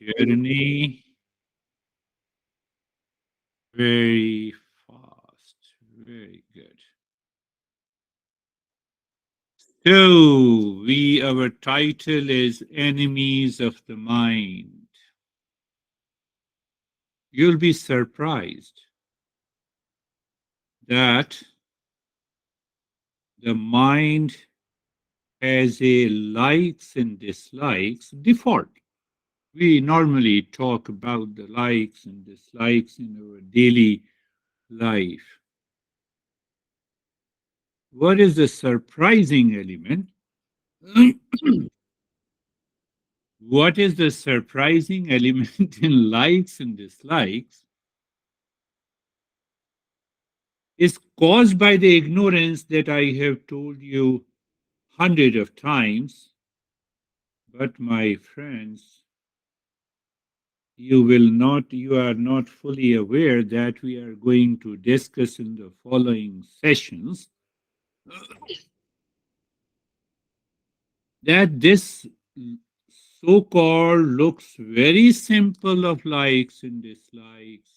Journey very fast. Very good. So we our title is Enemies of the Mind. You'll be surprised that the mind has a likes and dislikes default. We normally talk about the likes and dislikes in our daily life. What is the surprising element? What is the surprising element in likes and dislikes is caused by the ignorance that I have told you hundred of times. But my friends, you are not fully aware that we are going to discuss in the following sessions that this so-called looks very simple of likes and dislikes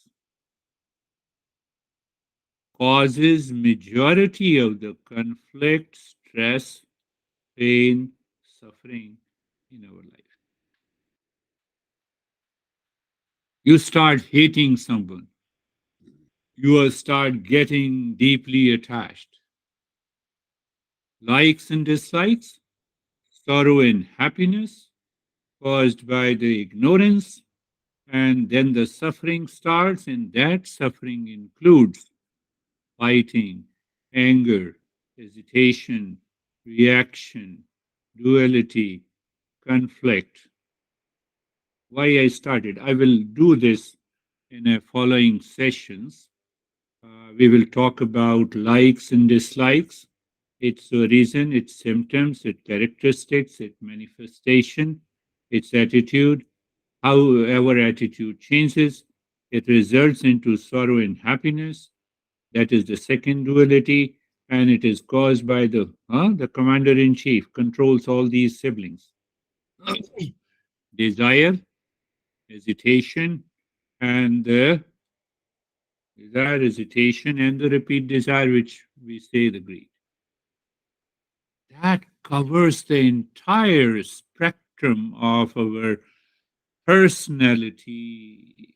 causes majority of the conflict, stress, pain, suffering in our life. You start hating someone. You will start getting deeply attached. Likes and dislikes, sorrow and happiness caused by the ignorance, and then the suffering starts, and that suffering includes fighting, anger, hesitation, reaction, duality, conflict. Why I started? I will do this in a following sessions. We will talk about likes and dislikes, its reason, its symptoms, its characteristics, its manifestation, its attitude, how our attitude changes. It results into sorrow and happiness. That is the second duality, and it is caused by the commander in chief controls all these siblings. Desire, hesitation, and the desire, hesitation, and the repeat desire, which we say the greed. That covers the entire spectrum of our personality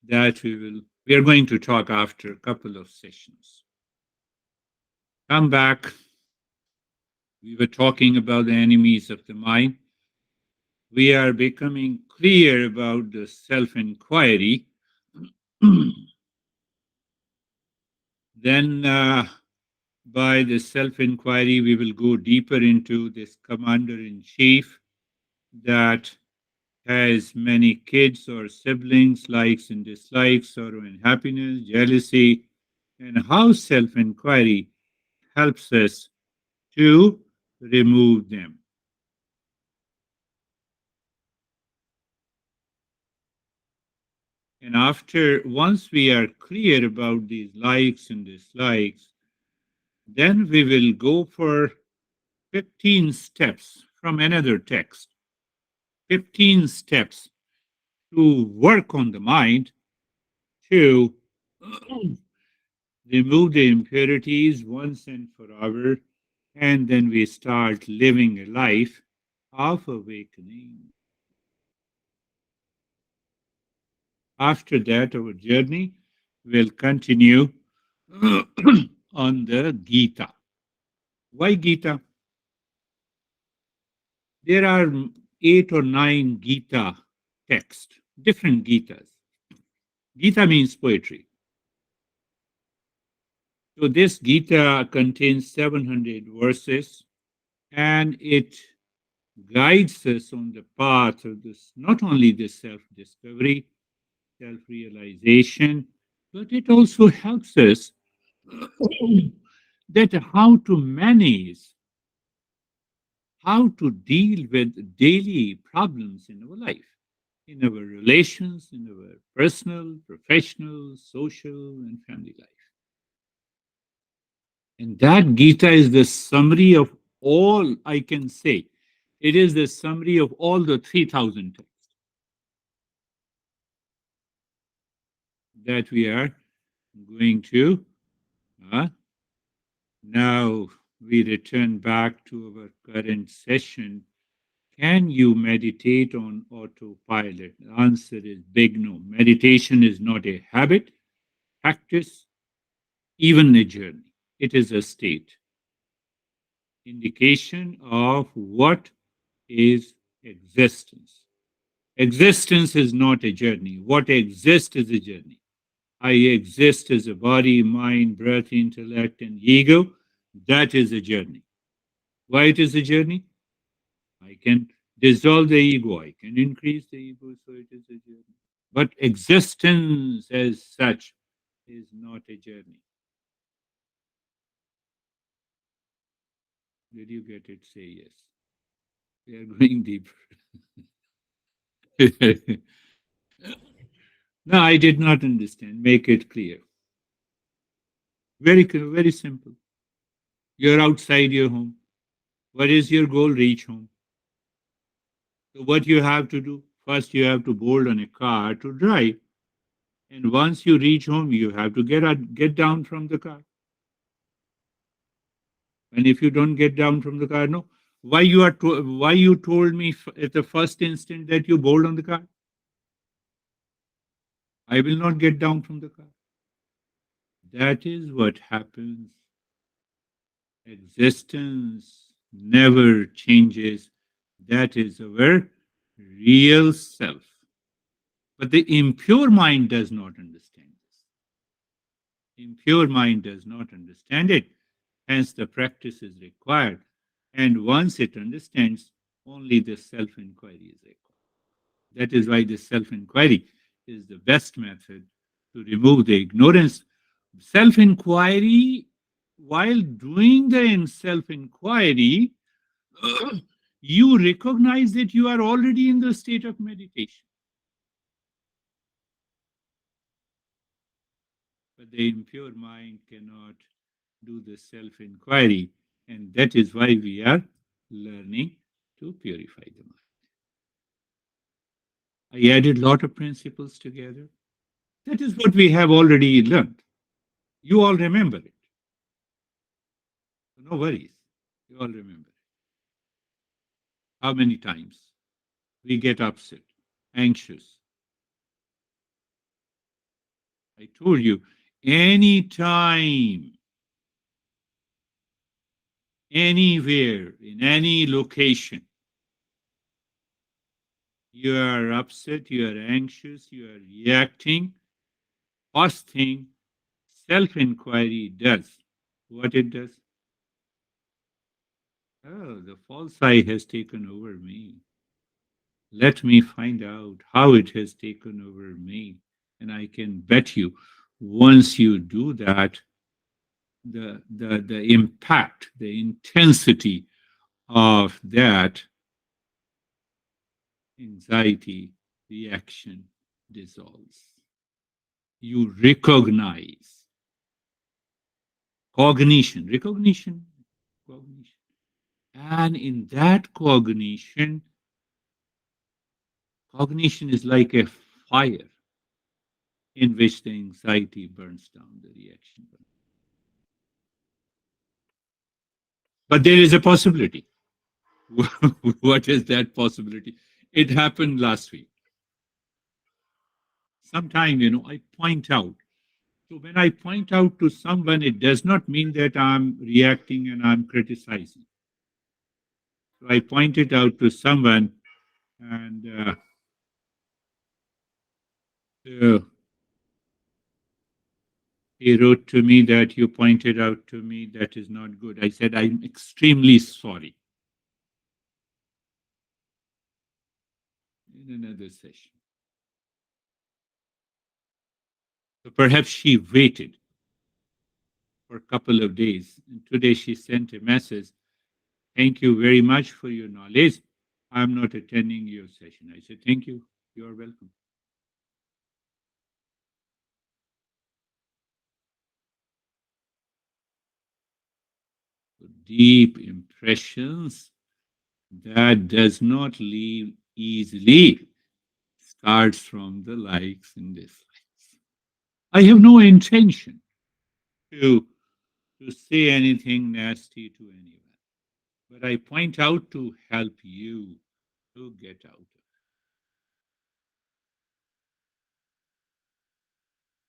that we are going to talk after a couple of sessions. Come back. We were talking about the enemies of the mind. We are becoming clear about the self inquiry. Then, by the self inquiry, we will go deeper into this commander in chief that has many kids or siblings, likes and dislikes, sorrow and happiness, jealousy, and how self inquiry helps us to remove them. And once we are clear about these likes and dislikes, then we will go for 15 steps from another text. 15 steps to work on the mind to remove the impurities once and forever, and then we start living a life of awakening. After that, our journey will continue on the Gita. Why Gita? There are 8 or 9 Gita texts, different Gitas. Gita means poetry. So this Gita contains 700 verses and it guides us on the path of this, not only the self discovery, self realization, but it also helps us that how to manage, how to deal with daily problems in our life, in our relations, in our personal, professional, social, and family life. And that Gita is the summary of all I can say. It is the summary of all the 3,000 texts. that we are going to. Uh, Now we return back to our current session. Can you meditate on autopilot? The answer is big no. Meditation is not a habit, practice, even a journey. It is a state, indication of what is existence. Existence is not a journey. What exists is a journey. I exist as a body, mind, breath, intellect, and ego. That is a journey. Why it is a journey? I can dissolve the ego. I can increase the ego, so it is a journey. But existence as such is not a journey. Did you get it? Say yes. We are going deeper. No, I did not understand. Make it clear. Very simple. You're outside your home. What is your goal? Reach home. So what you have to do? First, you have to board on a car to drive. And once you reach home, you have to get down from the car. And if you don't get down from the car, no. Why you told me at the first instant that you board on the car? I will not get down from the car. That is what happens. Existence never changes. That is our real self. But the impure mind does not understand this. Impure mind does not understand it. Hence, the practice is required. And once it understands, only the self inquiry is required. That is why the self inquiry is the best method to remove the ignorance. Self inquiry, while doing the self inquiry, you recognize that you are already in the state of meditation. But the impure mind cannot do the self inquiry, and that is why we are learning to purify the mind. I added a lot of principles together. That is what we have already learned. You all remember it. No worries. You all remember it. How many times we get upset, anxious? I told you, any time, anywhere, in any location, you are upset, you are anxious, you are reacting. First thing, self inquiry does what it does. Oh, the false I has taken over me. Let me find out how it has taken over me. And I can bet you, once you do that, the impact, the intensity of that anxiety reaction dissolves. You recognize cognition. And in that cognition is like a fire in which the anxiety burns down, the reaction. But there is a possibility. What is that possibility? It happened last week. Sometime, I point out. So when I point out to someone, it does not mean that I'm reacting and I'm criticizing. So I point it out to someone, and uh, he wrote to me that you pointed out to me that is not good. I said, I'm extremely sorry. In another session. So perhaps she waited for a couple of days. And today she sent a message. Thank you very much for your knowledge. I'm not attending your session. I said, thank you. You're welcome. So deep impressions that does not leave easily starts from the likes and dislikes. I have no intention to, to say anything nasty to anyone, but I point out to help you to get out of it.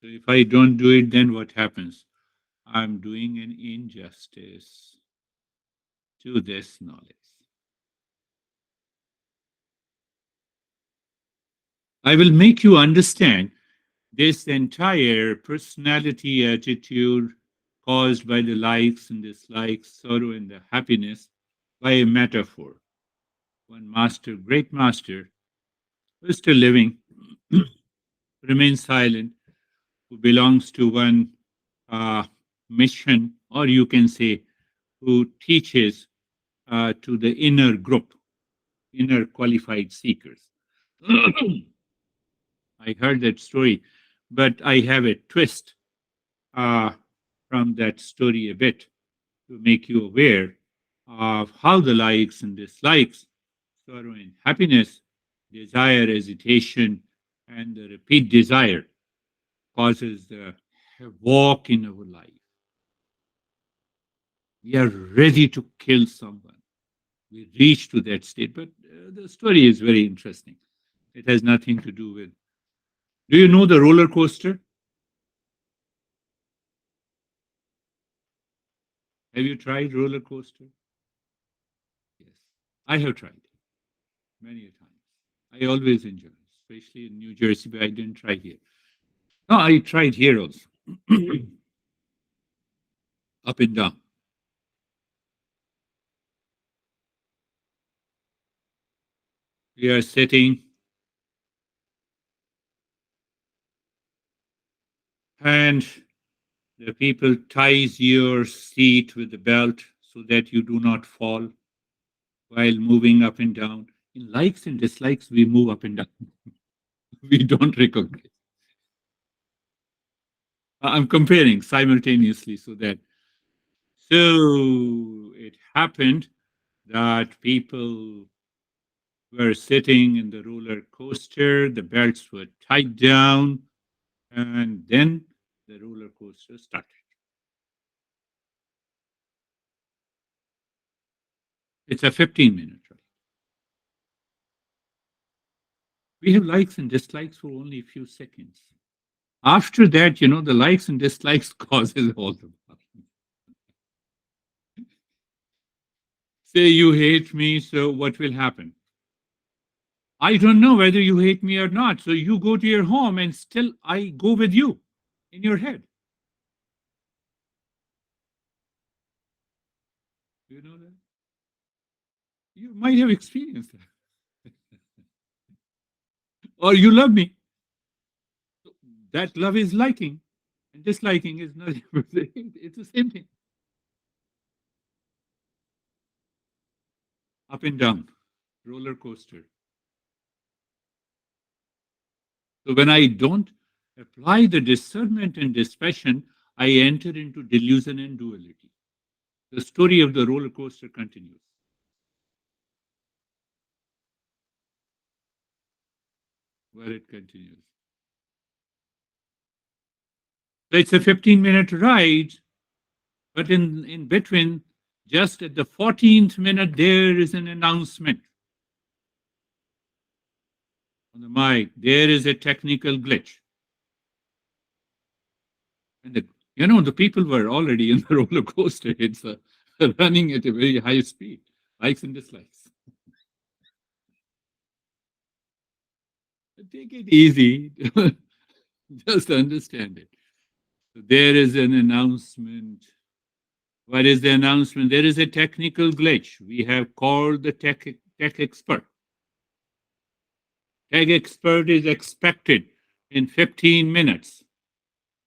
So if I don't do it, then what happens? I'm doing an injustice to this knowledge. I will make you understand this entire personality attitude caused by the likes and dislikes, sorrow and the happiness by a metaphor. One master, great master, who is still living, remains silent, who belongs to one uh, mission, or you can say, who teaches to the inner group, inner qualified seekers. I heard that story, but I have a twist uh, from that story a bit to make you aware of how the likes and dislikes, sorrow and happiness, desire, hesitation, and the repeat desire causes the walk in our life. We are ready to kill someone. We reach to that state, but the story is very interesting. It has nothing to do with. Do you know the roller coaster? Have you tried roller coaster? Yes, I have tried many a times. I always enjoy, especially in New Jersey, but I didn't try here. No, I tried here also, up and down. We are sitting, and the people ties your seat with the belt so that you do not fall while moving up and down. In likes and dislikes, we move up and down. We don't recognize. I'm comparing simultaneously so that. So it happened that people were sitting in the roller coaster, the belts were tied down, and then the roller coaster started. It's a 15-minute ride. We have likes and dislikes for only a few seconds. After that, the likes and dislikes causes all the problems. Say you hate me, so what will happen? I don't know whether you hate me or not. So you go to your home and still I go with you in your head. You know that? You might have experienced that. Or you love me. That love is liking. And disliking is nothing. It's the same thing. Up and down. Roller coaster. So when I don't apply the discernment and dispassion, I enter into delusion and duality. The story of the roller coaster continues. Where it continues. So it's a 15-minute ride, but in between, just at the 14th minute, there is an announcement on the mic. There is a technical glitch. And the people were already in the roller coaster. It's running at a very high speed, likes and dislikes. Take it easy. Just understand it. So there is an announcement. What is the announcement? There is a technical glitch. We have called the tech expert. Tech expert is expected in 15 minutes.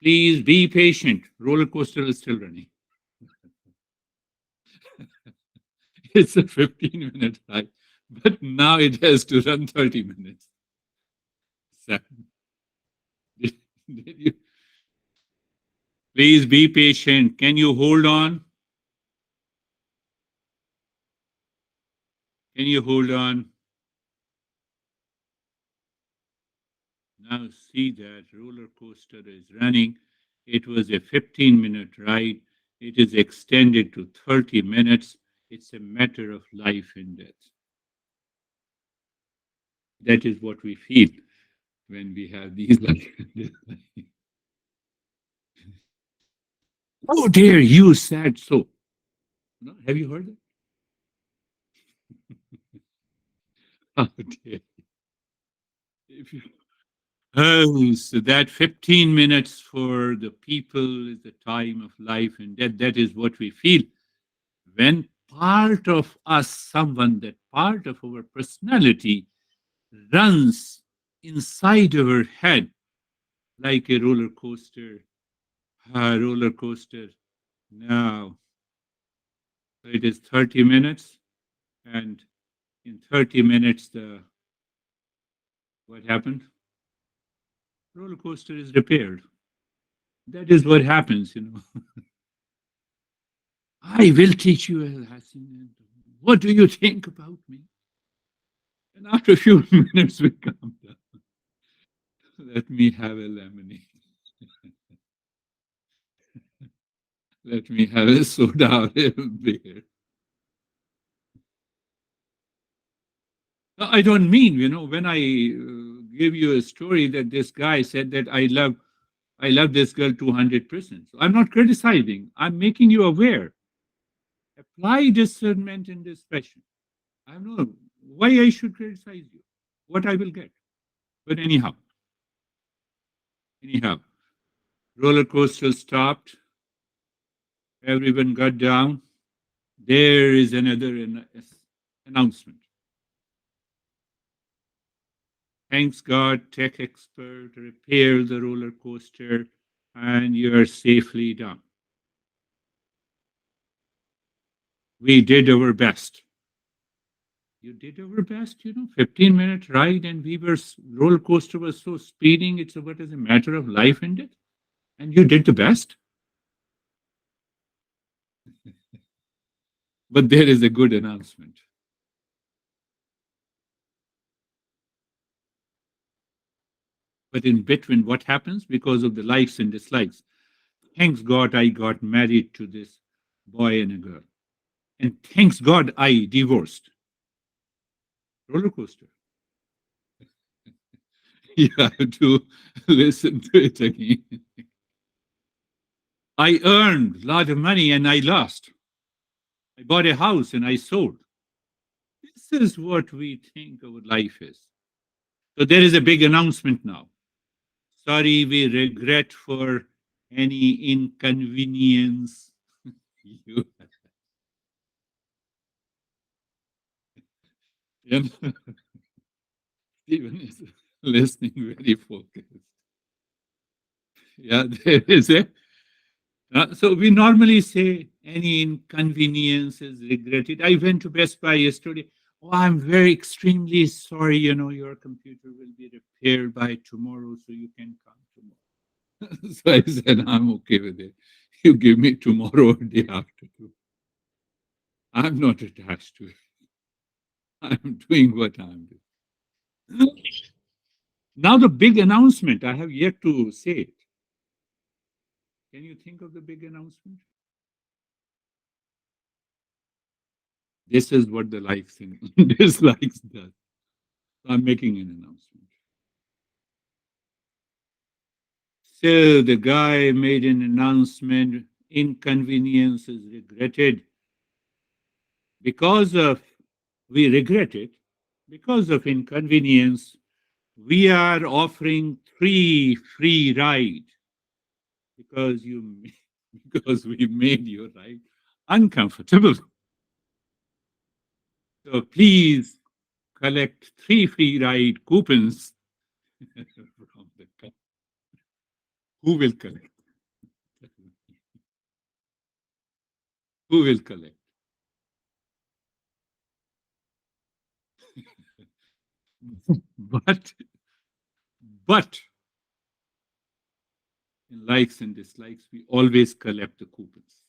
Please be patient. Roller coaster is still running. It's a 15-minute ride, but now it has to run 30 minutes. So, did you, please be patient. Can you hold on? Can you hold on? Now see that roller coaster is running. It was a 15-minute ride. It is extended to 30 minutes. It's a matter of life and death. That is what we feel when we have these like, oh dear, you said so. No, have you heard that? Oh dear. If you, oh, so that 15 minutes for the people is the time of life and death. That is what we feel when part of us, someone, that part of our personality runs inside our head like a roller coaster. A roller coaster. Now, it is 30 minutes, and in 30 minutes, the what happened? Roller coaster is repaired. That is what happens. I will teach you a lesson. What do you think about me? And after a few minutes, we come down. Let me have a lemonade. Let me have a soda or a beer. No, I don't mean, when I give you a story that this guy said that I love this girl 200%. So I'm not criticizing. I'm making you aware. Apply discernment in this fashion. I don't know why I should criticize you. What I will get. But anyhow, roller coaster stopped. Everyone got down. There is another announcement. Thanks God, tech expert repaired the roller coaster and you are safely down. We did our best. You did our best, 15-minute ride, and roller coaster was so speeding. It's what is a matter of life and death. And you did the best. But there is a good announcement. But in between, what happens because of the likes and dislikes? Thanks God I got married to this boy and a girl. And thanks God I divorced. Roller coaster. You have to listen to it again. I earned a lot of money and I lost. I bought a house and I sold. This is what we think our life is. So there is a big announcement now. Sorry, we regret for any inconvenience. You, you know, Stephen is listening very focused. Yeah, there is a. So we normally say any inconvenience is regretted. I went to Best Buy yesterday. Oh, I'm very extremely sorry. Your computer will be repaired by tomorrow, so you can come tomorrow. So I said, I'm okay with it. You give me tomorrow or day after. I'm not attached to it. I'm doing what I'm doing. Now the big announcement. I have yet to say it. Can you think of the big announcement? This is what the likes and dislikes does. I'm making an announcement. So the guy made an announcement. Inconvenience is regretted because of we regret it because of inconvenience. We are offering 3 free ride because you because we made your ride uncomfortable. So please collect 3 free ride coupons from the who will collect? Who will collect? But but in likes and dislikes, we always collect the coupons.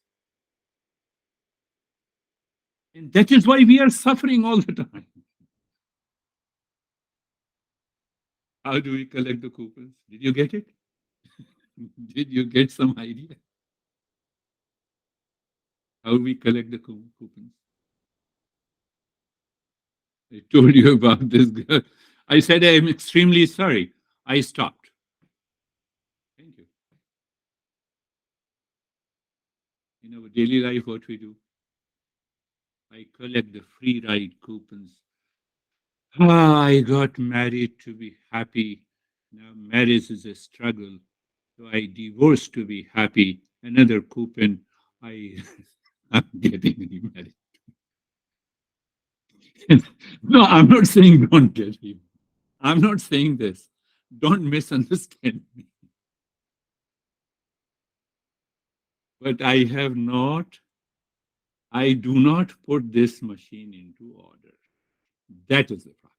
And that is why we are suffering all the time. How do we collect the coupons? Did you get it? Did you get some idea how we collect the coupons? I told you about this girl. I said, I'm extremely sorry. I stopped. Thank you. In our daily life, what we do, I collect the free ride coupons. I got married to be happy. Now, marriage is a struggle. So I divorced to be happy. Another coupon. I am getting remarried. No, I'm not saying don't get remarried. I'm not saying this. Don't misunderstand me. But I do not put this machine into order. That is the problem.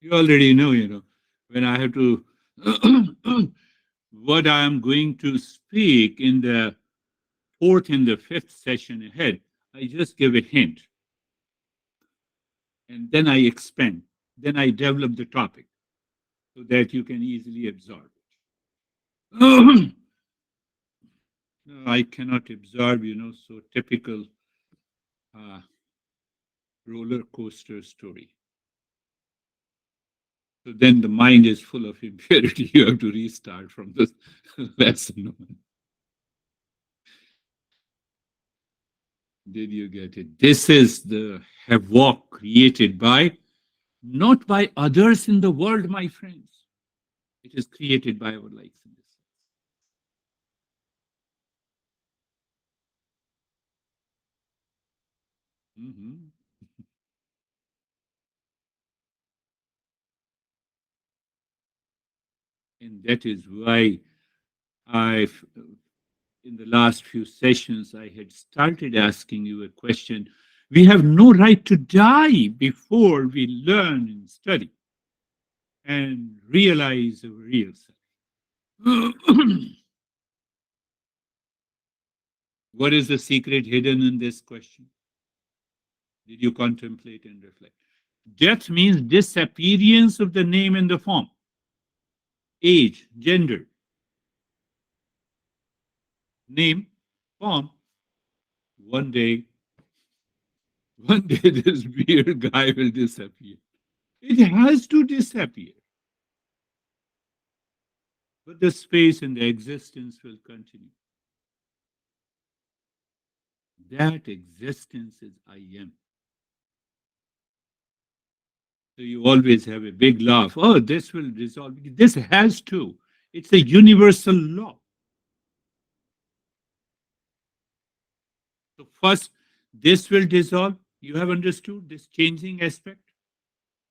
You already know, when I have to, what I am going to speak in the fourth and the fifth session ahead, I just give a hint and then I expand. Then I develop the topic so that you can easily absorb it. No, I cannot absorb, so typical uh, roller coaster story. So then the mind is full of impurity. You have to restart from the lesson one. Did you get it? This is the havoc created by, not by others in the world, my friends. It is created by our likes and dislikes. Mhm. And that is why I've, in the last few sessions, I had started asking you a question. We have no right to die before we learn and study and realize our real self. What is the secret hidden in this question? Did you contemplate and reflect? Death means disappearance of the name and the form, age, gender, name, form. One day, one day, this weird guy will disappear. It has to disappear, but the space and the existence will continue. That existence is I am. So you always have a big laugh. Oh, this will resolve. This has to. It's a universal law. So first, this will dissolve. You have understood this changing aspect.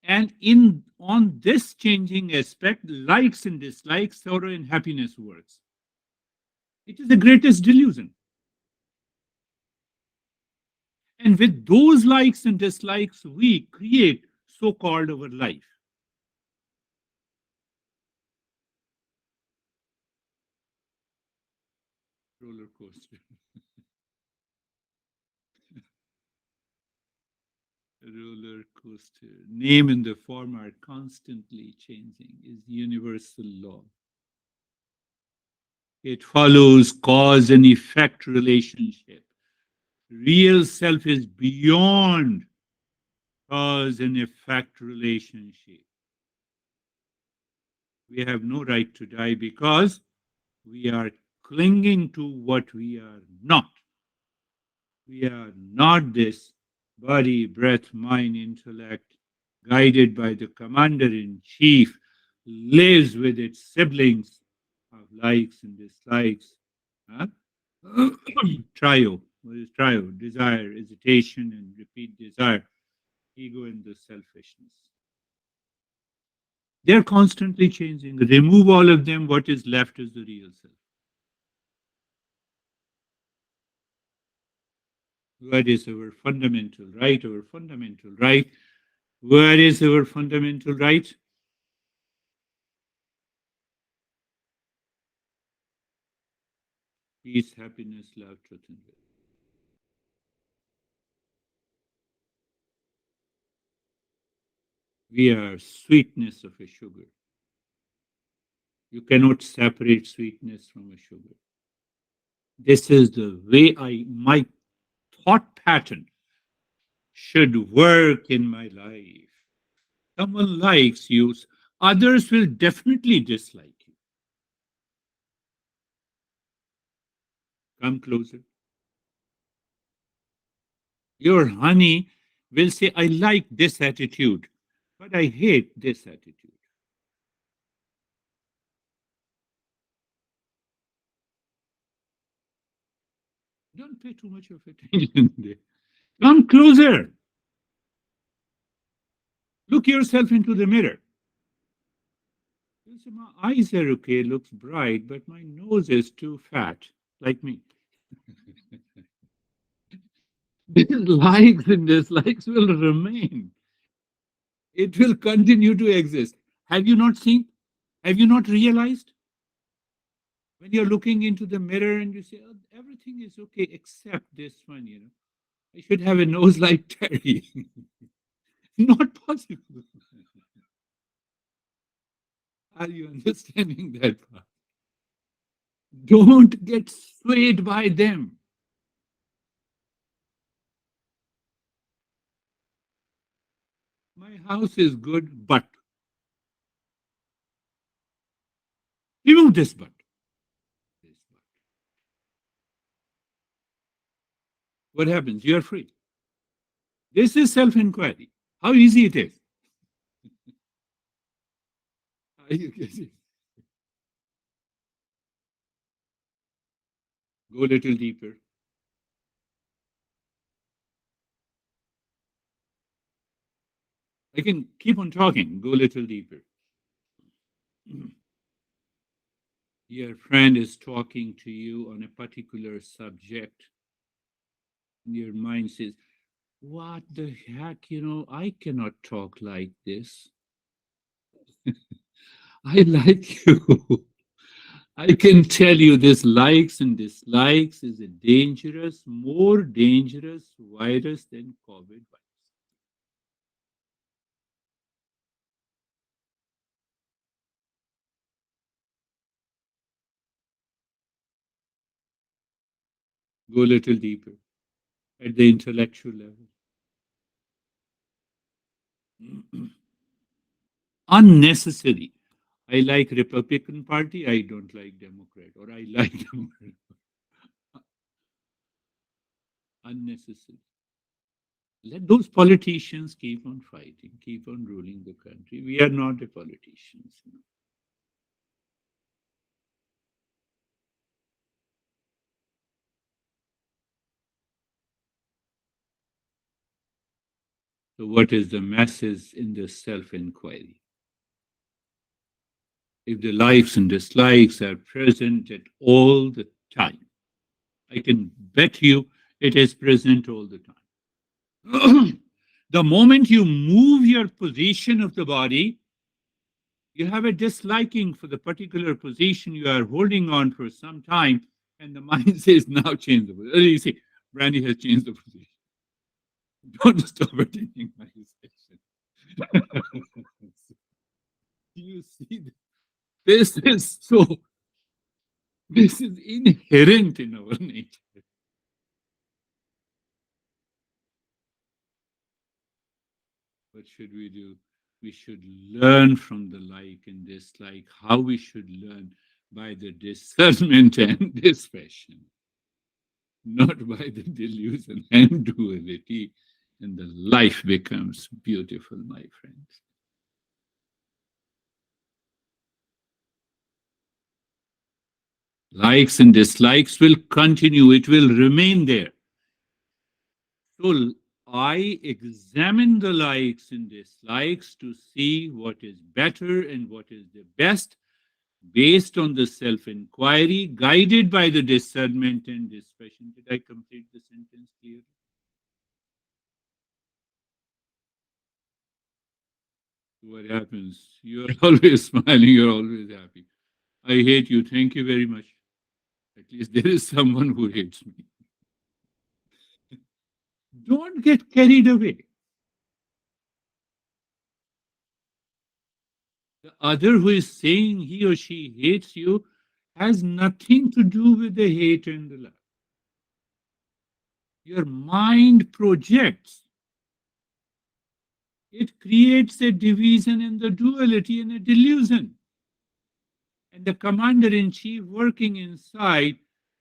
And in on this changing aspect, likes and dislikes, sorrow and happiness works. It is the greatest delusion. And with those likes and dislikes, we create so-called our life. Roller coaster. Roller coaster. Name and the form are constantly changing, is universal law. It follows cause and effect relationship. Real self is beyond cause and effect relationship. We have no right to die because we are clinging to what we are not. We are not this body, breath, mind, intellect, guided by the commander in chief, lives with its siblings of likes and dislikes. Huh? Trio. What is trio? Desire, hesitation, and repeat desire, ego, and the selfishness. They're constantly changing. Remove all of them, what is left is the real self. What is our fundamental right? Our fundamental right. Where is our fundamental right? Peace, happiness, love, truth, and will. We are sweetness of a sugar. You cannot separate sweetness from a sugar. This is the way my thought pattern should work in my life. Someone likes you, others will definitely dislike you. Come closer. Your honey will say, I like this attitude, but I hate this attitude. Don't pay too much of attention there. Come closer. Look yourself into the mirror. You say, my eyes are okay, looks bright, but my nose is too fat, like me. These likes and dislikes will remain. It will continue to exist. Have you not seen? Have you not realized? When you're looking into the mirror and you say, oh, everything is okay except this one, I should have a nose like Terry. Not possible. Are you understanding that part? Don't get swayed by them. My house is good, but remove this but. This but. What happens? You're free. This is self inquiry. How easy it is. Are you getting? Go a little deeper. I can keep on talking. Go a little deeper. Your friend is talking to you on a particular subject. And your mind says, what the heck? I cannot talk like this. I like you. I can tell you this likes and dislikes is a dangerous, more dangerous virus than COVID virus. Go a little deeper at the intellectual level. Unnecessary. I like Republican Party. I don't like Democrat, or I like Democrat. Unnecessary. Let those politicians keep on fighting, keep on ruling the country. We are not the politicians. So, what is the message in the self inquiry? If the likes and dislikes are present at all the time, I can bet you it is present all the time. The moment you move your position of the body, you have a disliking for the particular position you are holding on for some time, and the mind says, now change the position. You see, Brandy has changed the position. Don't stop attending my session. You see, this is so, this is inherent in our nature. What should we do? We should learn from the like and dislike, how we should learn by the discernment and dispassion, not by the delusion and duality. And the life becomes beautiful, my friends. Likes and dislikes will continue, it will remain there. So I examine the likes and dislikes to see what is better and what is the best based on the self inquiry, guided by the discernment and dispassion. Did I complete the sentence clearly? What happens? You're always smiling, you're always happy. I hate you. Thank you very much. At least there is someone who hates me. Don't get carried away. other who is saying he or she hates you has nothing to do with the hate and the love. Your mind projects. It creates a division and the duality and a delusion. And the commander in chief working inside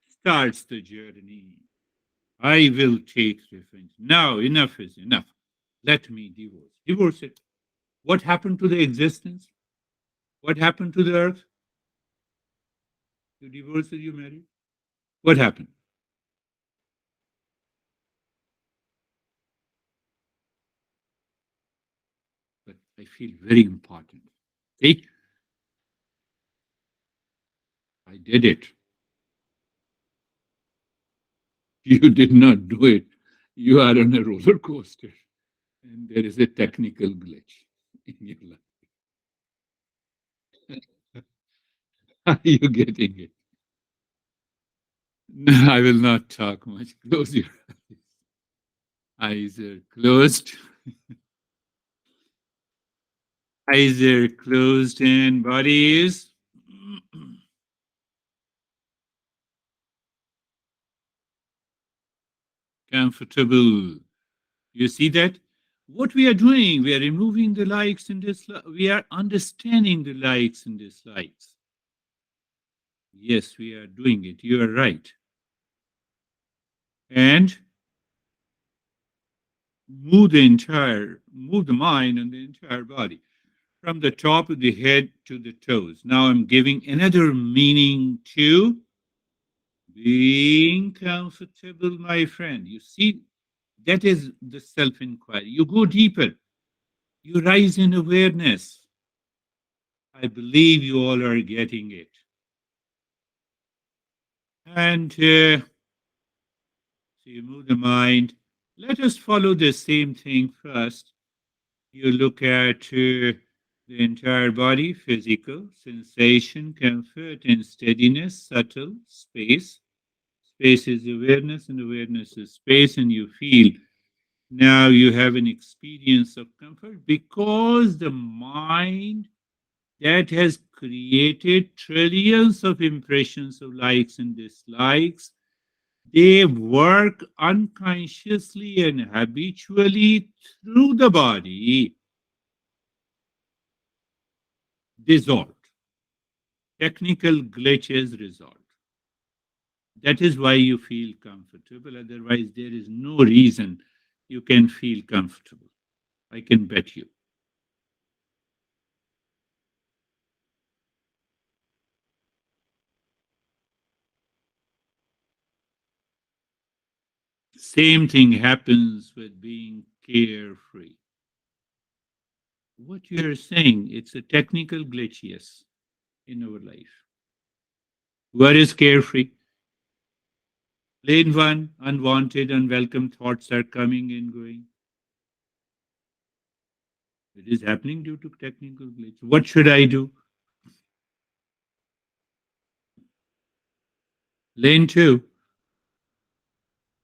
starts the journey. I will take revenge. Now, enough is enough. Let me divorce. Divorce it. What happened to the existence? What happened to the earth? You divorced or you married? What happened? But I feel very important. See, I did it. You did not do it. You are on a roller coaster, and there is a technical glitch in your life. Are you getting it? No, I will not talk much. Close your eyes. Eyes are closed. Eyes are closed and body is comfortable. You see that? What we are doing, we are removing the likes and dislikes. We are understanding the likes and dislikes. Yes, we are doing it. You are right. And move the mind and the entire body from the top of the head to the toes. Now I'm giving another meaning to being comfortable, my friend. You see, that is the self inquiry. You go deeper, you rise in awareness. I believe you all are getting it. And so you move the mind. Let us follow the same thing first. You look at the entire body, physical, sensation, comfort, and steadiness, subtle, space. Space is awareness, and awareness is space, and you feel now you have an experience of comfort because the mind that has created trillions of impressions of likes and dislikes, they work unconsciously and habitually through the body, dissolved. Technical glitches resolved. That is why you feel comfortable. Otherwise, there is no reason you can feel comfortable. I can bet you. Same thing happens with being carefree. What you are saying, it's a technical glitch, yes, in our life. What is carefree? Lane one, unwanted, unwelcome thoughts are coming and going. It is happening due to technical glitch. What should I do? Lane two,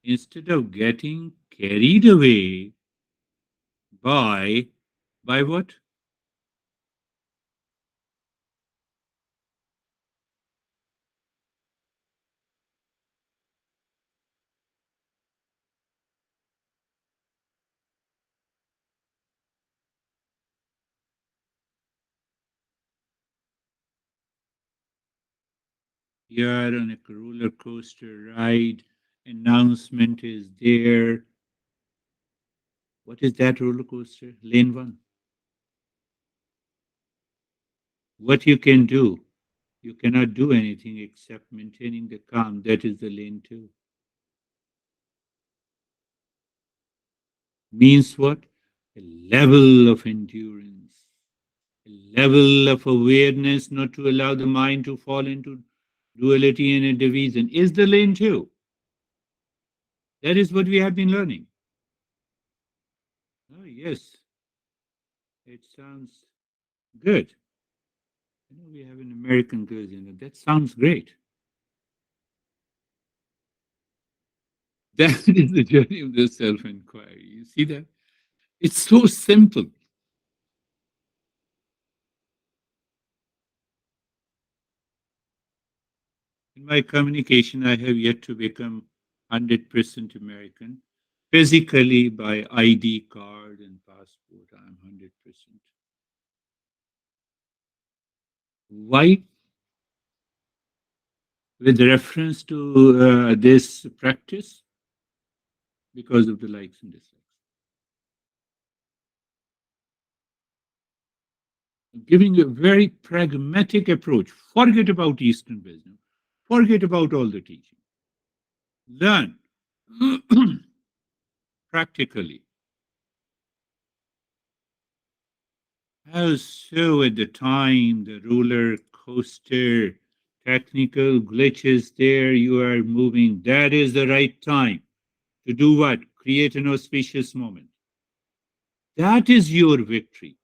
instead of getting carried away by what? You are on a roller coaster ride. Announcement is there. What is that roller coaster? Lane one. What you can do? You cannot do anything except maintaining the calm. That is the lane two. Means what? A level of endurance, a level of awareness not to allow the mind to fall into duality and a division is the lane two. That is what we have been learning. Oh, yes, it sounds good. You know, we have an American girl, that sounds great. That is the journey of the self inquiry. You see that? It's so simple. my communication, I have yet to become 100% American. Physically, by ID card and passport, I'm 100%. Why? With reference to this practice, because of the likes and dislikes. Giving a very pragmatic approach. Forget about Eastern wisdom. Forget about all the teaching. Learn practically. How so at the time the roller coaster technical glitches there you are moving? That is the right time to do what? Create an auspicious moment. That is your victory.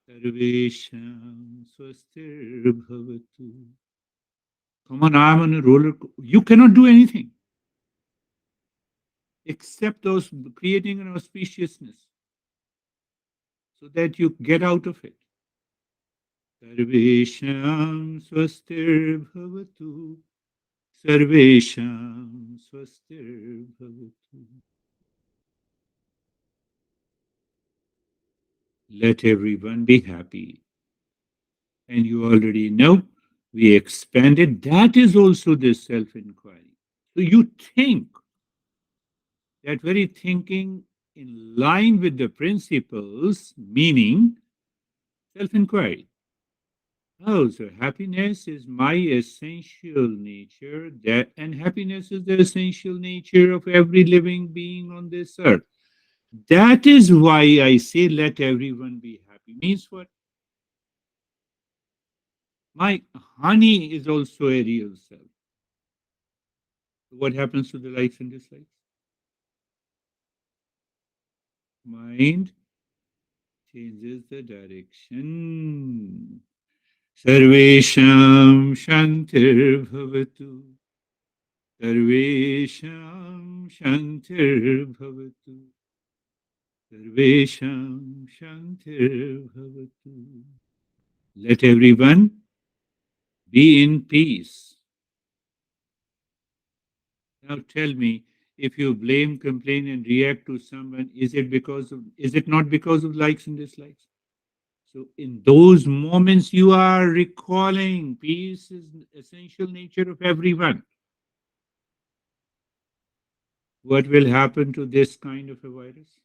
Sarvesham swastirbhavatu. Come on, I'm on a You cannot do anything except those creating an auspiciousness so that you get out of it. Sarvesham swastirbhavatu. Sarvesham swastirbhavatu. Let everyone be happy. And you already know we expanded. That is also the self inquiry. So you think that very thinking in line with the principles, meaning self inquiry. Oh, so happiness is my essential nature, that and happiness is the essential nature of every living being on this earth. That is why I say let everyone be happy. Means what? My honey is also a real self. What happens to the likes and dislikes? Mind changes the direction. Sarvesham Shantir Bhavatu. Sarvesham Shantir Bhavatu. Sarvesham Shantir Bhavatu. Let everyone be in peace. Now tell me, if you blame, complain, and react to someone, is it not because of likes and dislikes? So in those moments you are recalling peace is essential nature of everyone. What will happen to this kind of a virus?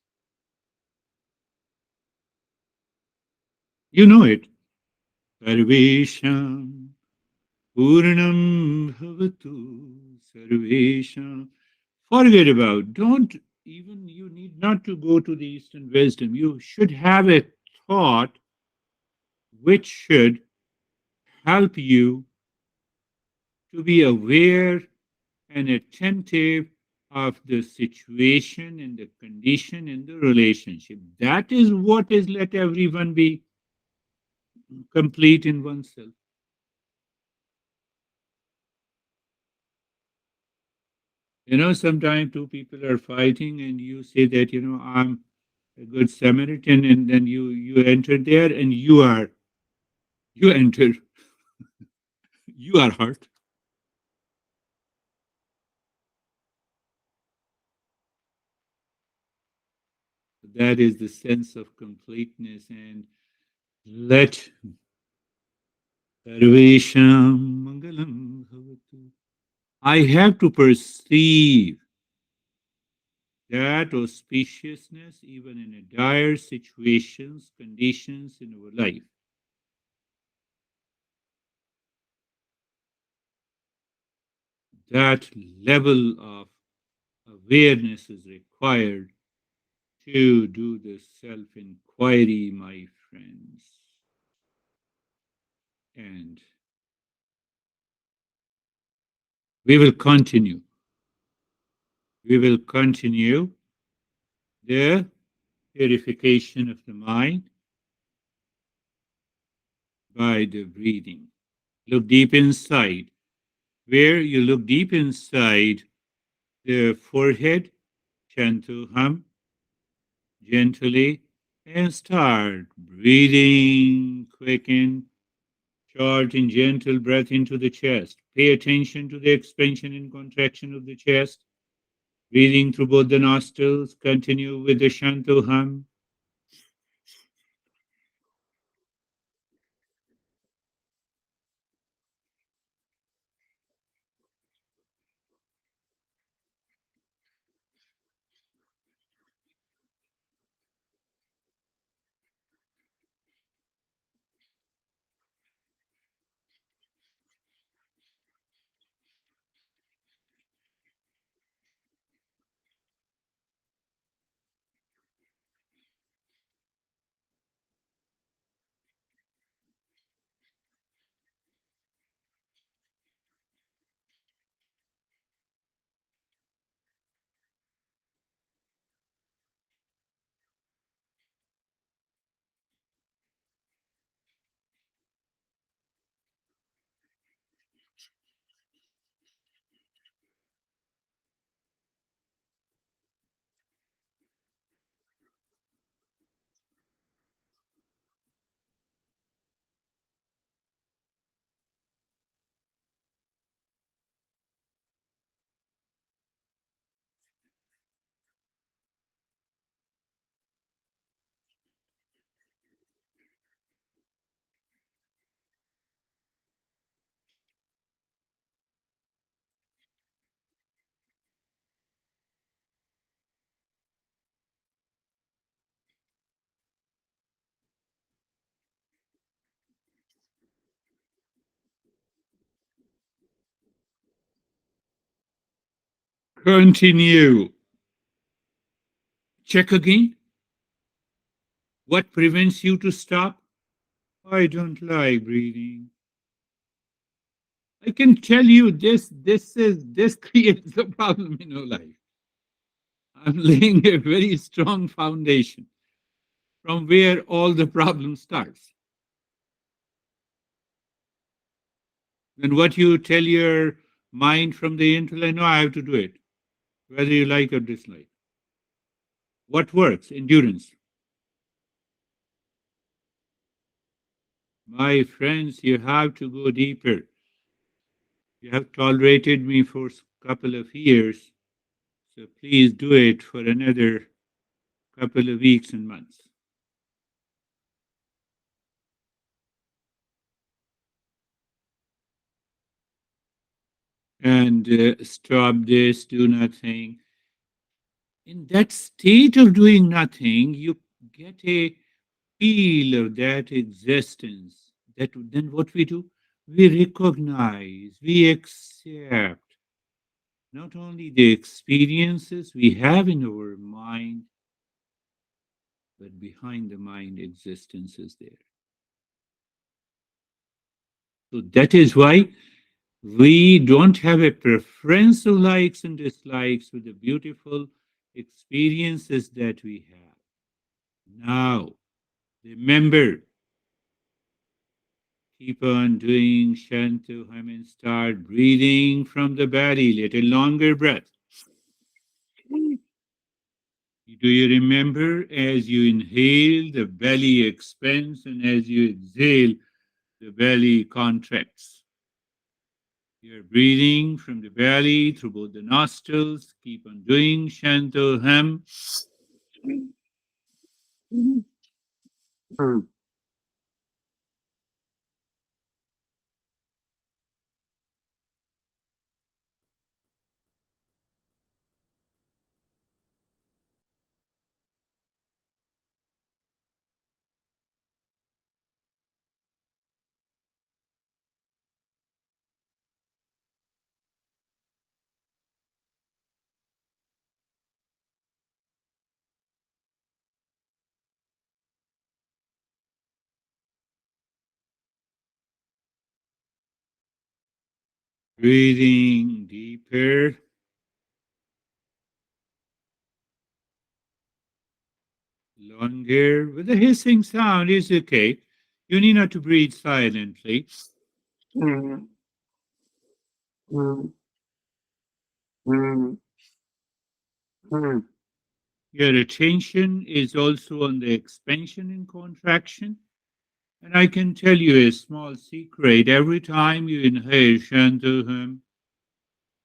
You know it. Sarvesham Purnam Bhavatu Sarvesham. Forget about. Don't even you need not to go to the Eastern wisdom. You should have a thought which should help you to be aware and attentive of the situation and the condition and the relationship. That is what is let everyone be complete in oneself. Sometimes two people are fighting and you say that, I'm a good Samaritan, and then you enter there and you enter, you are hurt. That is the sense of completeness and let Sarvesham Mangalam Bhavatu. I have to perceive that auspiciousness even in a dire situations, conditions in our life. That level of awareness is required to do the self inquiry, my friends. And we will continue. We will continue the purification of the mind by the breathing. Look deep inside. Where you look deep inside the forehead, gentle hum gently and start breathing, quicken, Short and gentle breath into the chest. Pay attention to the expansion and contraction of the chest. Breathing through both the nostrils. Continue with the Shanto hum. Continue. Check again. What prevents you to stop? I don't like breathing. I can tell you this creates a problem in your life. I'm laying a very strong foundation from where all the problem starts. And what you tell your mind from the intellect, no, I have to do it, whether you like or dislike. What works? Endurance. My friends, you have to go deeper. You have tolerated me for a couple of years, so please do it for another couple of weeks and months. And stop this, do nothing. In that state of doing nothing, you get a feel of that existence. That then what we do, we recognize, we accept not only the experiences we have in our mind, but behind the mind existence is there. So that is why we don't have a preference of likes and dislikes with the beautiful experiences that we have. Now, remember, keep on doing Shantu Hum and start breathing from the belly. Little longer breath. Do you remember as you inhale, the belly expands, and as you exhale, the belly contracts? You're breathing from the belly through both the nostrils. Keep on doing Shantu Hum. Breathing deeper, longer. With a hissing sound is okay. You need not to breathe silently. Your attention is also on the expansion and contraction. And I can tell you a small secret. Every time you inhale Shantuham,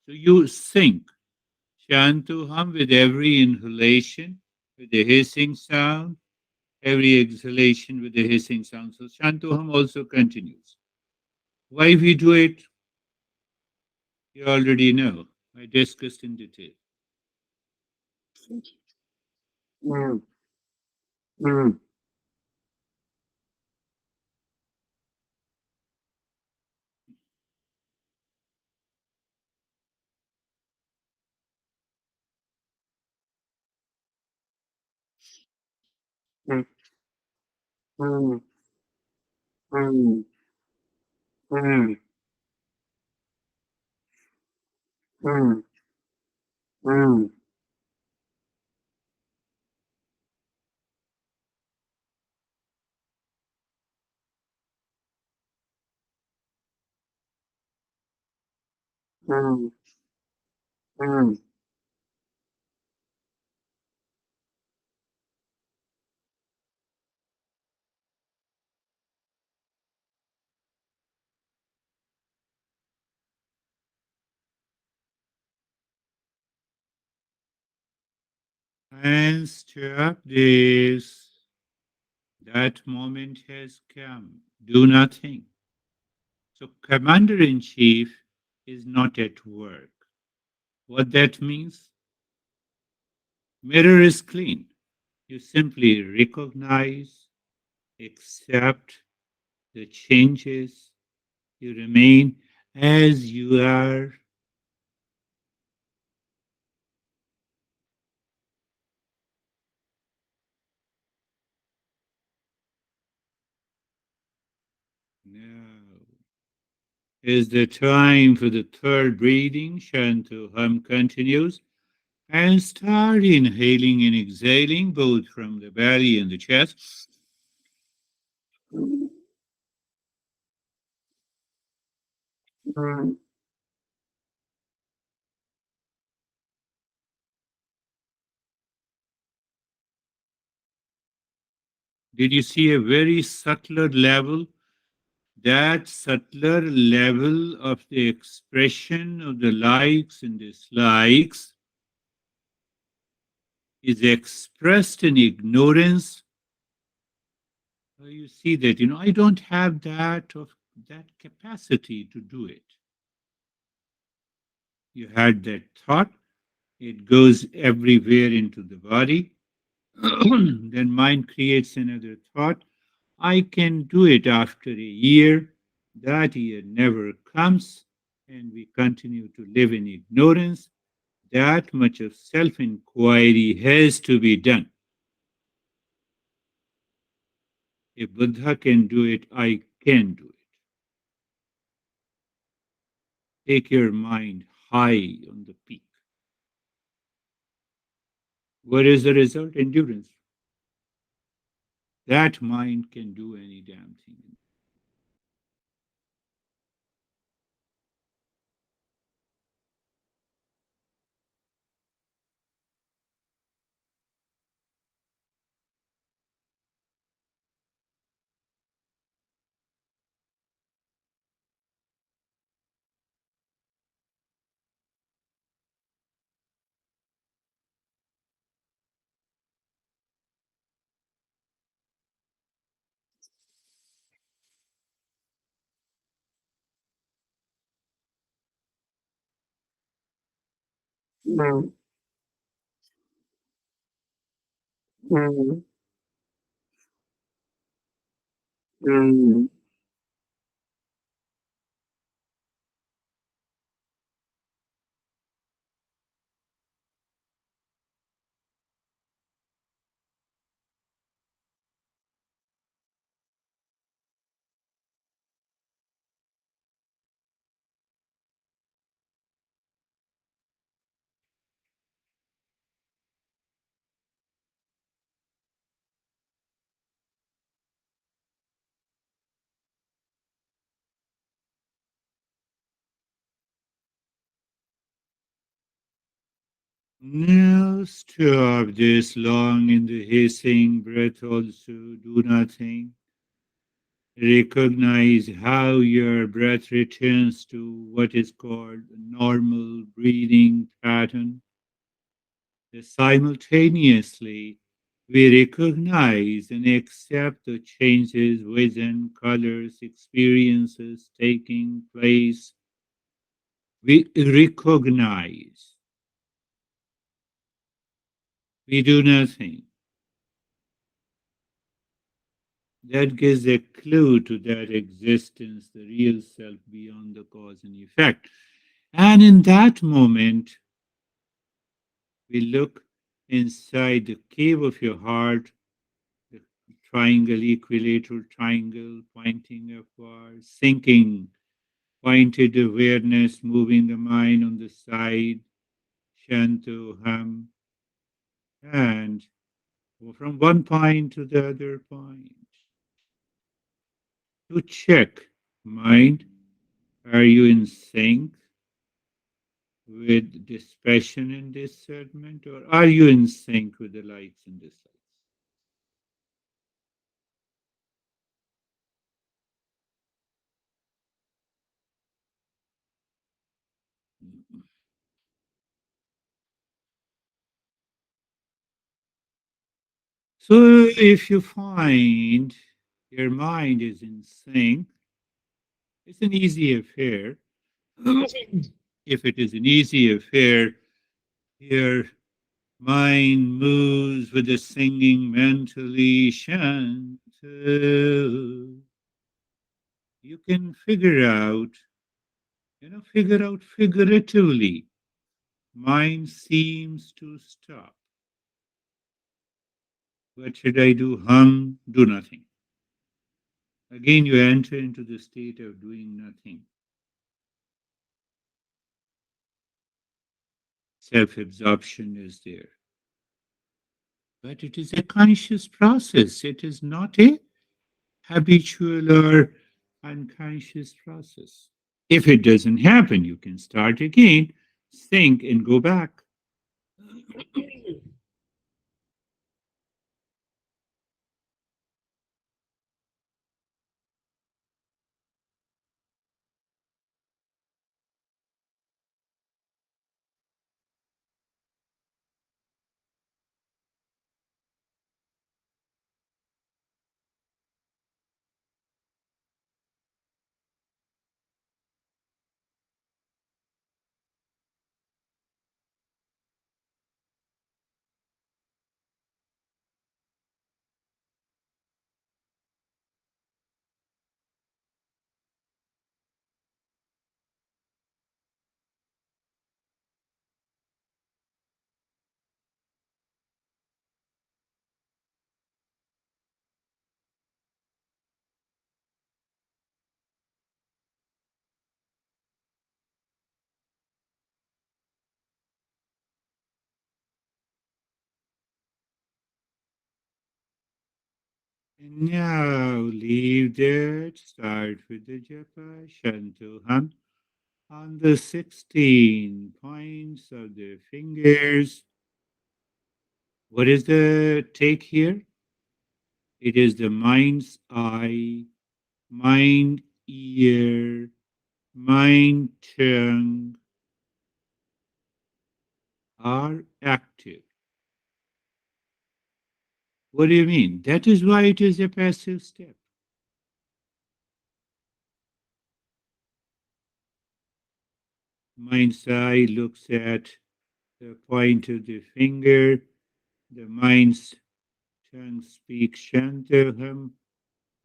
so you sink Shantuham with every inhalation, with a hissing sound, every exhalation with a hissing sound. So Shantuham also continues. Why we do it, you already know. I discussed in detail. mm, mm, mm, mm, mm, mm, mm, mm, mm, mm. And stop this. That moment has come. Do nothing. So, Commander in Chief is not at work. What that means? Mirror is clean. You simply recognize, accept the changes. You remain as you are. Now is the time for the third breathing. Shanto Hum continues. And start inhaling and exhaling both from the belly and the chest. Mm, Did you see a very subtler level? That subtler level of the expression of the likes and dislikes is expressed in ignorance. You see that, I don't have that capacity to do it. You had that thought, it goes everywhere into the body. Then mind creates another thought. I can do it after a year. That year never comes, and we continue to live in ignorance. That much of self inquiry has to be done. If Buddha can do it, I can do it. Take your mind high on the peak. What is the result? Endurance. That mind can do any damn thing. mm, mm, mm. Now stop this long in the hissing breath also. Do nothing. Recognize how your breath returns to what is called a normal breathing pattern. Simultaneously, we recognize and accept the changes within colors, experiences taking place. We recognize. We do nothing. That gives a clue to that existence, the real self beyond the cause and effect. And in that moment, we look inside the cave of your heart, the triangle, equilateral triangle, pointing upward, sinking, pointed awareness, moving the mind on the side, shanto, hum, and from one point to the other point. To check, mind, are you in sync with dispassion and discernment, or are you in sync with the likes and dislikes? So if you find your mind is in sync, it's an easy affair. If it is an easy affair, your mind moves with the singing mentally shanto. You can figure out figuratively. Mind seems to stop. What should I do? Hum, do nothing. Again, you enter into the state of doing nothing. Self absorption is there. But it is a conscious process. It is not a habitual or unconscious process. If it doesn't happen, you can start again, think, and go back. And now leave that, start with the japa, shantuham. On the 16 points of the fingers, what is the take here? It is the mind's eye, mind ear, mind tongue are active. What do you mean? That is why it is a passive step. Mind's eye looks at the point of the finger, the mind's tongue speaks Shantaham,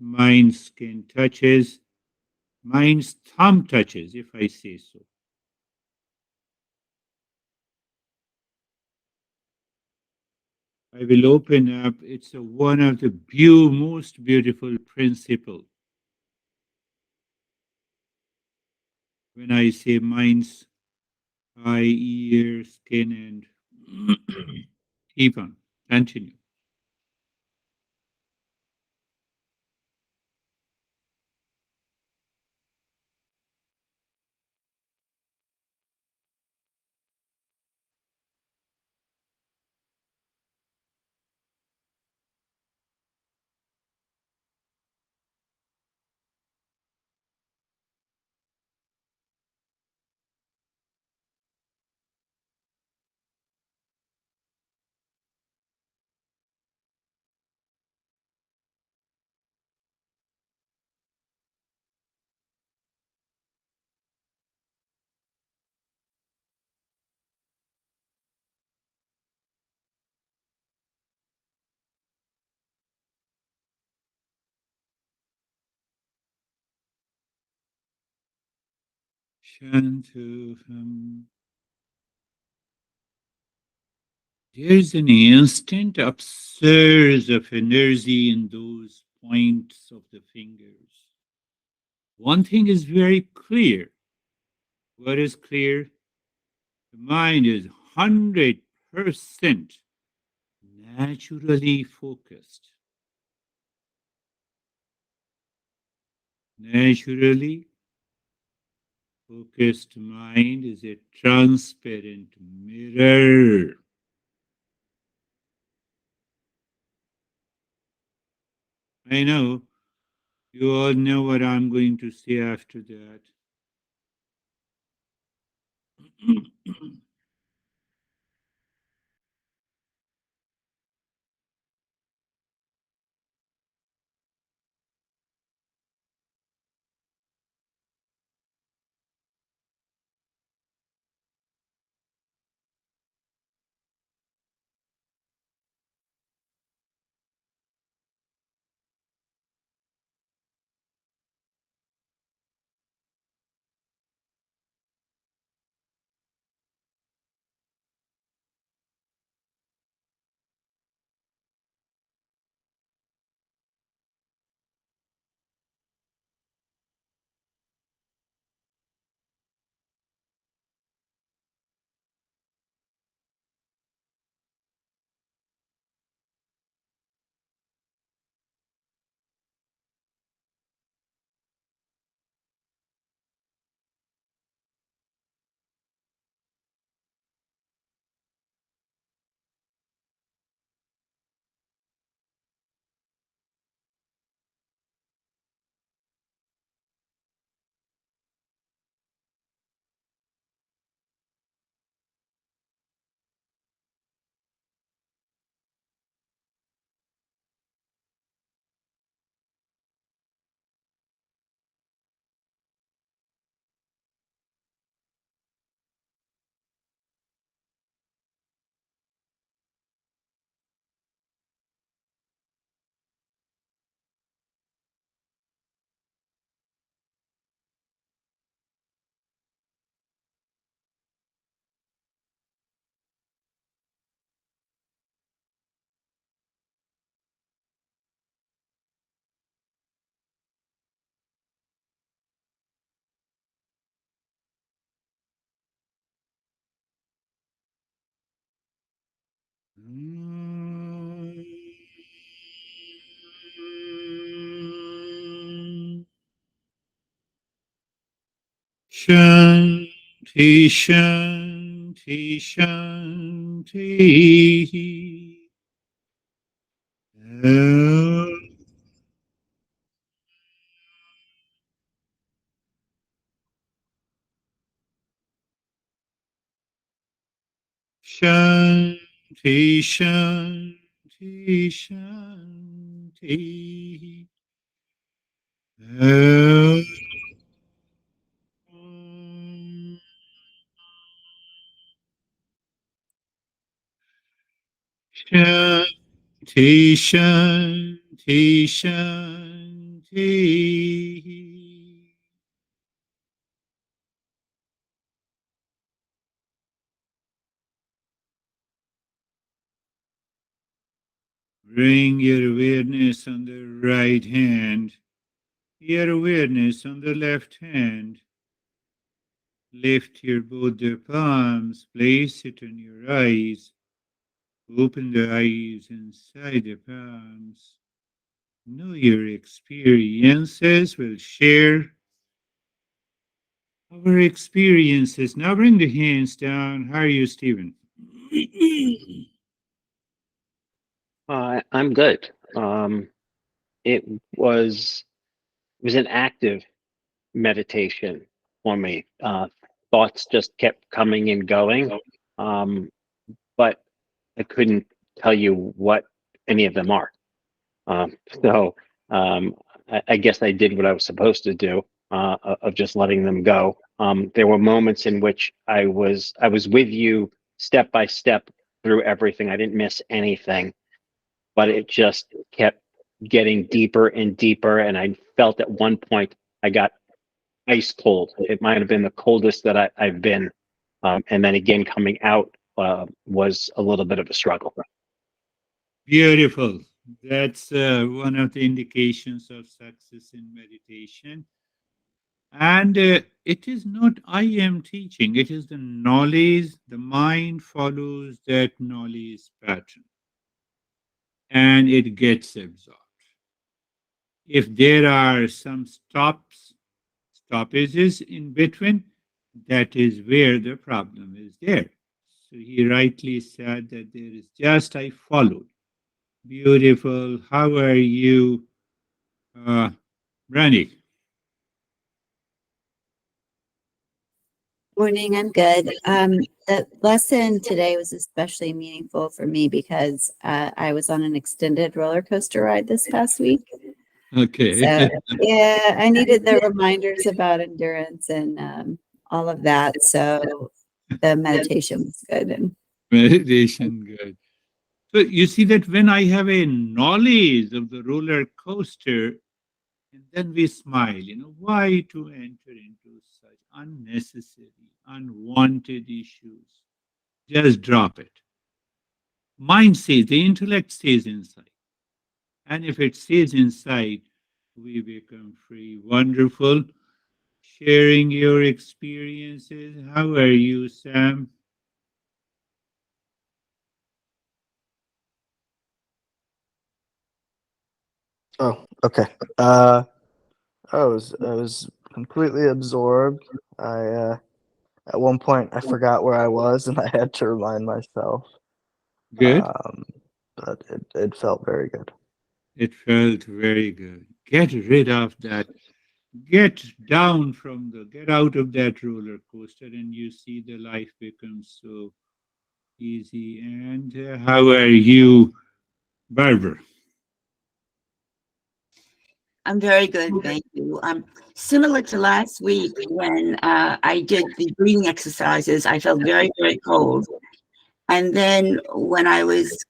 mind's skin touches, mind's thumb touches, if I say so. I will open up. It's one of the most beautiful principle. When I say mind's eye, ear, skin, and keep on, continue. Shantuham. There's an instant upsurge of energy in those points of the fingers. One thing is very clear. What is clear? The mind is 100% naturally focused. Naturally focused mind is a transparent mirror. I know you all know what I'm going to say after that. Shanti, Shanti, Shanti. Om. Shanti, Shanti, Shanti. Om. Shanti, Shanti, Shanti. Bring your awareness on the right hand, your awareness on the left hand. Lift your both the palms, place it on your eyes. Open the eyes inside the palms. Know your experiences. We'll share our experiences. Now bring the hands down. How are you, Stephen? I'm good. It was it was an active meditation for me. Thoughts just kept coming and going, um, but I couldn't tell you what any of them are. So I guess I did what I was supposed to do, of just letting them go. There were moments in which I was with you step by step through everything. I didn't miss anything, but it just kept getting deeper and deeper. And I felt at one point I got ice cold. It might have been the coldest that I've been. And then again, coming out was a little bit of a struggle. Beautiful. That's one of the indications of success in meditation. And it is not I am teaching, it is the knowledge, the mind follows that knowledge pattern and it gets absorbed. If there are some stoppages in between, that is where the problem is there. So he rightly said that there is just I followed. Beautiful. How are you, Rani? Morning, I'm good. The lesson today was especially meaningful for me because I was on an extended roller coaster ride this past week. Okay. So, yeah, I needed the reminders about endurance and all of that. So, the meditation was good. And Meditation, good. So you see that when I have a knowledge of the roller coaster, and then we smile, why to enter into such unnecessary, unwanted issues? Just drop it. Mind says, the intellect stays inside. And if it stays inside, we become free. Wonderful. Sharing your experiences. How are you, Sam? Oh, okay. Uh, I was completely absorbed. I at one point I forgot where I was and I had to remind myself. Good. Um, but it felt very good. It felt very good. Get rid of that. Get out of that roller coaster, and you see the life becomes so easy. And how are you, Barbara? I'm very good, thank you. Similar to last week when I did the breathing exercises, I felt very, very cold. And then when I was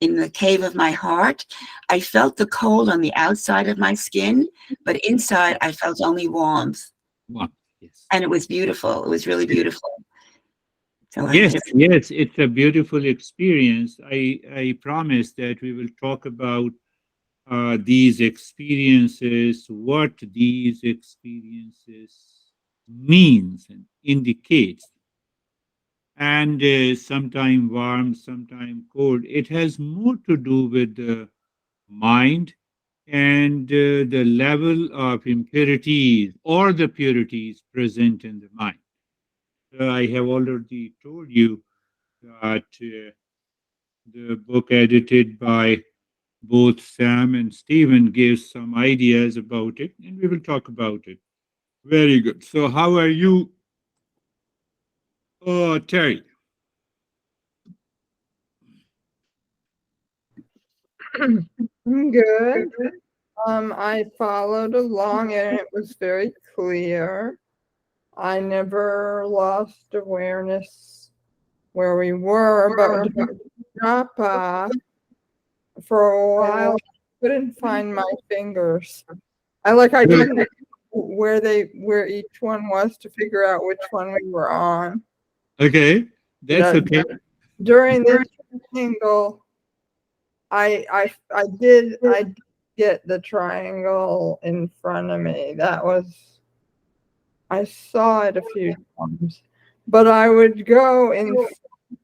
in the cave of my heart, I felt the cold on the outside of my skin, but inside I felt only warmth. One. Yes. And it was beautiful. It was really beautiful. So Yes, yes, it's a beautiful experience. I promise that we will talk about these experiences, what these experiences means and indicates, and sometime warm, sometime cold. It has more to do with the mind and the level of impurities or the purities present in the mind. I have already told you that the book edited by both Sam and Stephen gives some ideas about it, and we will talk about it. Very good. So, how are you, Terry? I'm good. I followed along and it was very clear. I never lost awareness where we were, but during the drop off for a while, I couldn't find my fingers. I didn't know where each one was to figure out which one we were on. Okay, that's okay. During the triangle, I did get the triangle in front of me. I saw it a few times, but I would go in,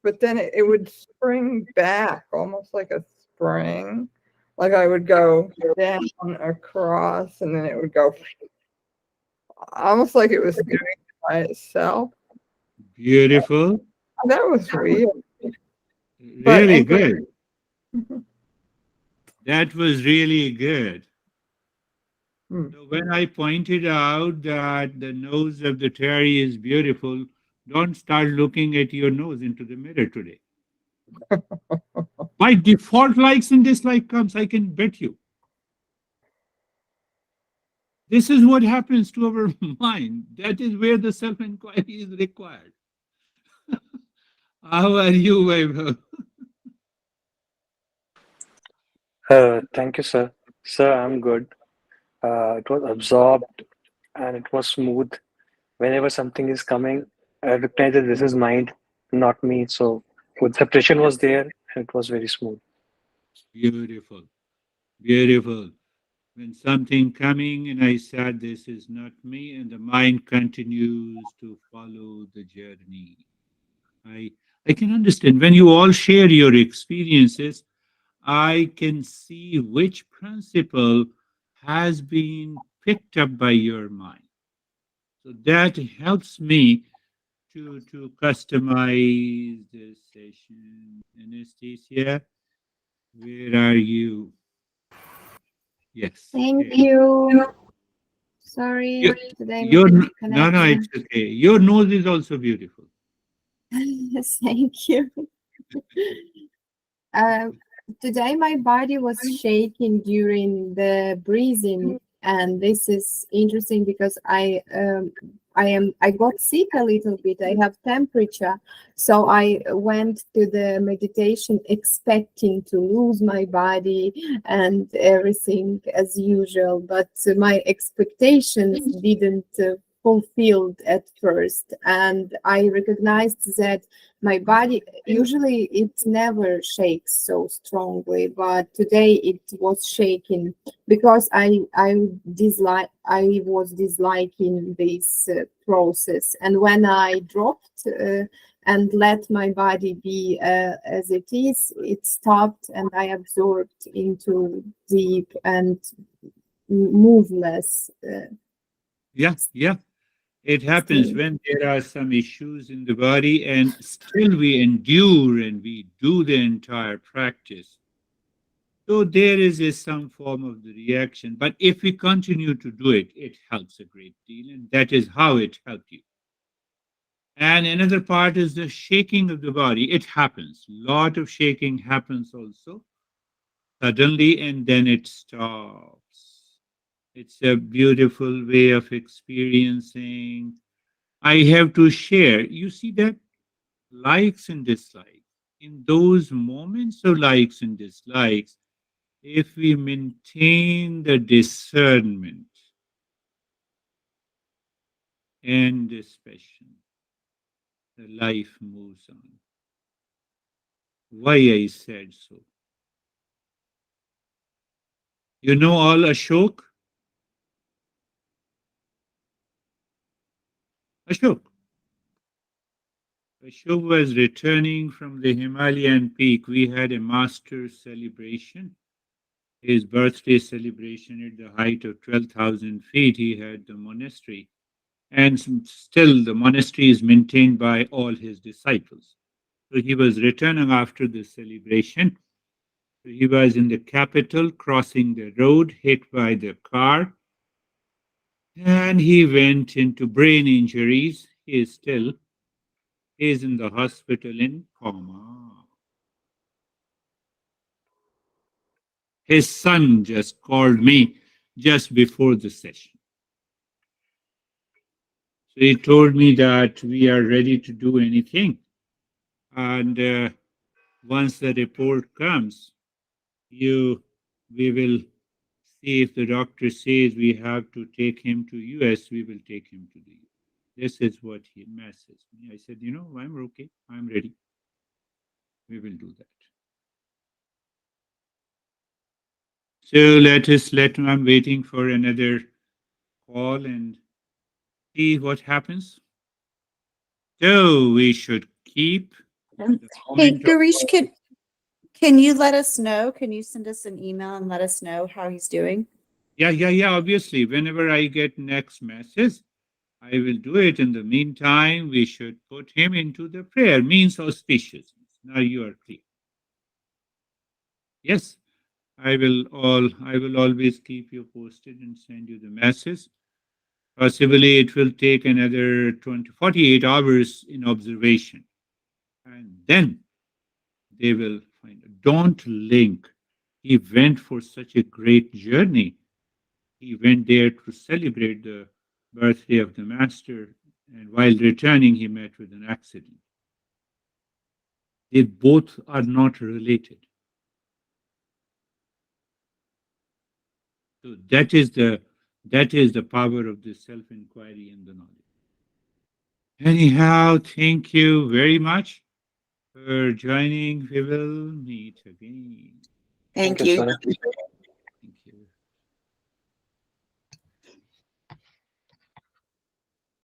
but then it would spring back almost like a spring. Like I would go down across and then it would go almost like it was doing it by itself. Beautiful. That was weird. But Really anyway, good. That was really good. So when I pointed out that the nose of the Terry is beautiful, don't start looking at your nose into the mirror today. By default, likes and dislike comes, I can bet you. This is what happens to our mind. That is where the self inquiry is required. How are you, Vaibhav? Thank you, sir. Sir, I'm good. It was absorbed and it was smooth. Whenever something is coming, I recognize that this is mind, not me. So with separation was there, and it was very smooth. Beautiful, beautiful. When something coming and I said, this is not me, and the mind continues to follow the journey. I, I can understand when you all share your experiences, I can see which principle has been picked up by your mind. So that helps me to customize this session. Anastasia, where are you? Yes. Thank Here. you. Sorry, Your, today my your no, no, it's connection. okay. Your nose is also beautiful. Thank you. Uh, Today my body was shaking during the breathing, and this is interesting because I got sick a little bit. I have temperature, so I went to the meditation expecting to lose my body and everything as usual, but my expectations didn't fulfilled at first, and I recognized that my body usually it never shakes so strongly, but today it was shaking because I was disliking this process, and when I dropped and let my body be as it is, it stopped, and I absorbed into deep and moveless Yeah, yeah. It happens state. when there are some issues in the body, and still we endure and we do the entire practice. So there is some form of the reaction. But if we continue to do it, it helps a great deal. And that is how it helped you. And another part is the shaking of the body. It happens. Lot of shaking happens also suddenly, and then it stops. It's a beautiful way of experiencing. I have to share. You see that likes and dislikes. In those moments of likes and dislikes, if we maintain the discernment and dispassion, the life moves on. Why I said so? You know all Ashok? Ashok. Ashok was returning from the Himalayan peak. We had a master celebration, his birthday celebration at the height of 12,000 feet. He had the monastery, and still the monastery is maintained by all his disciples. So he was returning after the celebration. So he was in the capital, crossing the road, hit by the car, and he went into brain injuries. He is in the hospital in coma. His son just called me just before the session. So he told me that we are ready to do anything. And once the report comes, you we will see if the doctor says we have to take him to US, we will take him to the US. This is what he messaged me. I said, I'm okay. I'm ready. We will do that. So I'm waiting for another call and see what happens. So we should keep the Hey, moment of, Garish, can you let us know? Can you send us an email and let us know how he's doing? yeah. Obviously, whenever I get next message, I will do it. In the meantime, we should put him into the prayer, means auspiciousness. Now you are clear. Yes, I will always keep you posted and send you the message. Possibly it will take another 48 hours in observation. And then they will find. Don't link. He went for such a great journey. He went there to celebrate the birthday of the master, and while returning, he met with an accident. They both are not related. So that is the That is the power of the self-inquiry and the knowledge. Anyhow, thank you very much for joining. We will meet again. Thank you, you. Swaraj.